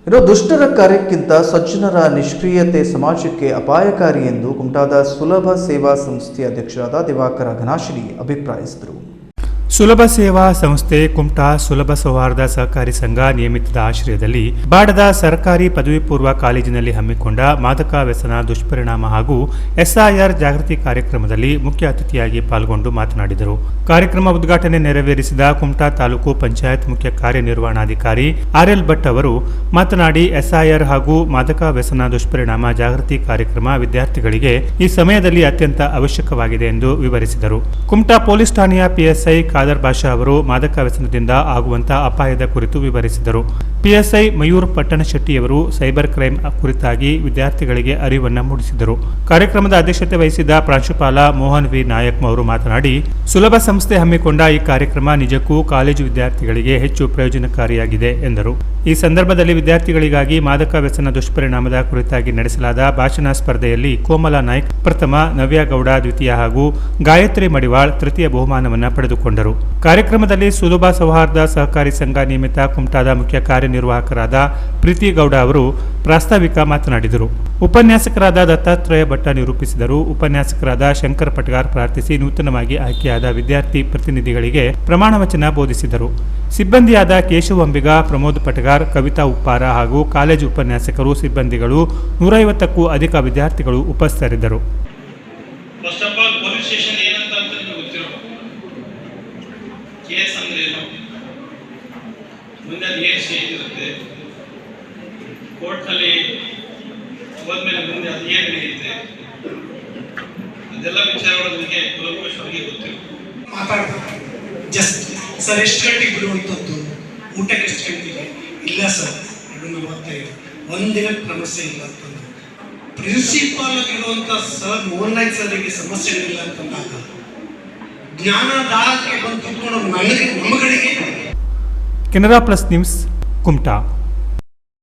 ಇನ್ನು ದುಷ್ಟರ ಕಾರ್ಯಕ್ಕಿಂತ ಸಜ್ಜನರ ನಿಷ್ಕ್ರಿಯತೆ ಸಮಾಜಕ್ಕೆ ಅಪಾಯಕಾರಿ ಎಂದು ಕುಮಟಾದ ಸುಲಭ ಸೇವಾ ಸಂಸ್ಥೆಯ ಅಧ್ಯಕ್ಷರಾದ ದಿವಾಕರ ಘನಾಶಿನಿ ಅಭಿಪ್ರಾಯಿಸಿದರು. ಸುಲಭ ಸೇವಾ ಸಂಸ್ಥೆ ಕುಮಟಾ ಸುಲಭ ಸೌಹಾರ್ದ ಸಹಕಾರಿ ಸಂಘ ನಿಯಮಿತದ ಆಶ್ರಯದಲ್ಲಿ ಬಾಡದ ಸರ್ಕಾರಿ ಪದವಿ ಪೂರ್ವ ಕಾಲೇಜಿನಲ್ಲಿ ಹಮ್ಮಿಕೊಂಡ ಮಾದಕ ವ್ಯಸನ ದುಷ್ಪರಿಣಾಮ ಹಾಗೂ ಎಸ್ಐಆರ್ ಜಾಗೃತಿ ಕಾರ್ಯಕ್ರಮದಲ್ಲಿ ಮುಖ್ಯ ಅತಿಥಿಯಾಗಿ ಪಾಲ್ಗೊಂಡು ಮಾತನಾಡಿದರು. ಕಾರ್ಯಕ್ರಮ ಉದ್ಘಾಟನೆ ನೆರವೇರಿಸಿದ ಕುಮಟಾ ತಾಲೂಕು ಪಂಚಾಯತ್ ಮುಖ್ಯ ಕಾರ್ಯನಿರ್ವಹಣಾಧಿಕಾರಿ ಆರ್ಎಲ್ ಭಟ್ ಅವರು ಮಾತನಾಡಿ ಎಸ್ಐಆರ್ ಹಾಗೂ ಮಾದಕ ವ್ಯಸನ ದುಷ್ಪರಿಣಾಮ ಜಾಗೃತಿ ಕಾರ್ಯಕ್ರಮ ವಿದ್ಯಾರ್ಥಿಗಳಿಗೆ ಈ ಸಮಯದಲ್ಲಿ ಅತ್ಯಂತ ಅವಶ್ಯಕವಾಗಿದೆ ಎಂದು ವಿವರಿಸಿದರು. ಕುಮಟಾ ಪೊಲೀಸ್ ಠಾಣೆಯ ಪಿಎಸ್ಐ ಖಾದರ್ ಬಾಷಾ ಅವರು ಮಾದಕ ವ್ಯಸನದಿಂದ ಆಗುವಂತಹ ಅಪಾಯದ ಕುರಿತು ವಿವರಿಸಿದರು. ಪಿಎಸ್ಐ ಮಯೂರ್ ಪಟ್ಟಣಶೆಟ್ಟಿಯವರು ಸೈಬರ್ ಕ್ರೈಮ್ ಕುರಿತಾಗಿ ವಿದ್ಯಾರ್ಥಿಗಳಿಗೆ ಅರಿವನ್ನು ಮೂಡಿಸಿದರು. ಕಾರ್ಯಕ್ರಮದ ಅಧ್ಯಕ್ಷತೆ ವಹಿಸಿದ ಪ್ರಾಂಶುಪಾಲ ಮೋಹನ್ ವಿ ನಾಯಕ್ ಅವರು ಮಾತನಾಡಿ, ಸುಲಭ ಸಂಸ್ಥೆ ಹಮ್ಮಿಕೊಂಡ ಈ ಕಾರ್ಯಕ್ರಮ ನಿಜಕ್ಕೂ ಕಾಲೇಜು ವಿದ್ಯಾರ್ಥಿಗಳಿಗೆ ಹೆಚ್ಚು ಪ್ರಯೋಜನಕಾರಿಯಾಗಿದೆ ಎಂದರು. ಈ ಸಂದರ್ಭದಲ್ಲಿ ವಿದ್ಯಾರ್ಥಿಗಳಿಗಾಗಿ ಮಾದಕ ವ್ಯಸನ ದುಷ್ಪರಿಣಾಮದ ಕುರಿತಾಗಿ ನಡೆಸಲಾದ ಭಾಷಣ ಸ್ಪರ್ಧೆಯಲ್ಲಿ ಕೋಮಲ ನಾಯ್ಕ್ ಪ್ರಥಮ, ನವ್ಯ ಗೌಡ ದ್ವಿತೀಯ ಹಾಗೂ ಗಾಯತ್ರಿ ಮಡಿವಾಳ್ ತೃತೀಯ ಬಹುಮಾನವನ್ನು ಪಡೆದುಕೊಂಡರು. ಕಾರ್ಯಕ್ರಮದಲ್ಲಿ ಸುಲಭ ಸೌಹಾರ್ದ ಸಹಕಾರಿ ಸಂಘ ನಿಯಮಿತ ಕುಮಟಾದ ಮುಖ್ಯ ಕಾರ್ಯನಿರ್ವಾಹಕರಾದ ಪ್ರೀತಿ ಗೌಡ ಅವರು ಪ್ರಾಸ್ತಾವಿಕ ಮಾತನಾಡಿದರು. ಉಪನ್ಯಾಸಕರಾದ ದತ್ತಾತ್ರೇಯ ಭಟ್ಟ ನಿರೂಪಿಸಿದರು. ಉಪನ್ಯಾಸಕರಾದ ಶಂಕರ್ ಪಟಗಾರ್ ಪ್ರಾರ್ಥಿಸಿ ನೂತನವಾಗಿ ಆಯ್ಕೆಯಾದ ವಿದ್ಯಾರ್ಥಿ ಪ್ರತಿನಿಧಿಗಳಿಗೆ ಪ್ರಮಾಣ ವಚನ ಬೋಧಿಸಿದರು. ಸಿಬ್ಬಂದಿಯಾದ ಕೇಶವ್ ಅಂಬಿಗ, ಪ್ರಮೋದ್ ಪಟಗಾರ್, ಕವಿತಾ ಉಪ್ಪಾರ ಹಾಗೂ ಕಾಲೇಜು ಉಪನ್ಯಾಸಕರು, ಸಿಬ್ಬಂದಿಗಳು 150ಕ್ಕೂ ಅಧಿಕ ವಿದ್ಯಾರ್ಥಿಗಳು ಉಪಸ್ಥಿತರಿದ್ದರು. ಕೇಸ್ ಅಂದ್ರೆ ಮುಂದೆ ಏನು ಸ್ಟೇಜ್ ಇರುತ್ತೆ, ಕೋರ್ಟ್ನಲ್ಲಿ ಹೋದ್ಮೇಲೆ ಮುಂದೆ ಅದು ಏನು ನಡೆಯುತ್ತೆ, ಅದೆಲ್ಲ ವಿಚಾರಗಳು ನನಗೆ ಕುಲಭೂಷವಾಗಿ ಗೊತ್ತಿಲ್ಲ. ಮಾತಾಡ್ತಾರೆ ಜಸ್ಟ್ ಸರ್ ಎಷ್ಟು ಗಂಟೆಗೆ ಬಿಡುವಂಥದ್ದು, ಊಟಕ್ಕೆ ಎಷ್ಟು ಗಂಟೆಗೆ ಇಲ್ಲ ಸರ್ 2:45 ಒಂದಿನ ಸಮಸ್ಯೆ ಇಲ್ಲ ಅಂತಂದು ಪ್ರಿನ್ಸಿಪಾಲ್ ಆಗಿರುವಂಥ ಸರ್ ಓನ್ಲೈನ್ ಸರ್ಗೆ ಸಮಸ್ಯೆಗಳಿಲ್ಲ ಅಂತಂದಾಗ ಜ್ಞಾನದಾಹಕ್ಕೆ ಬಂದು ಕೂತ್ಕೊಂಡು ನಮಗಳಿಗೆ ಕೆನರಾ ಪ್ಲಸ್ ನ್ಯೂಸ್ ಕುಮಟಾ.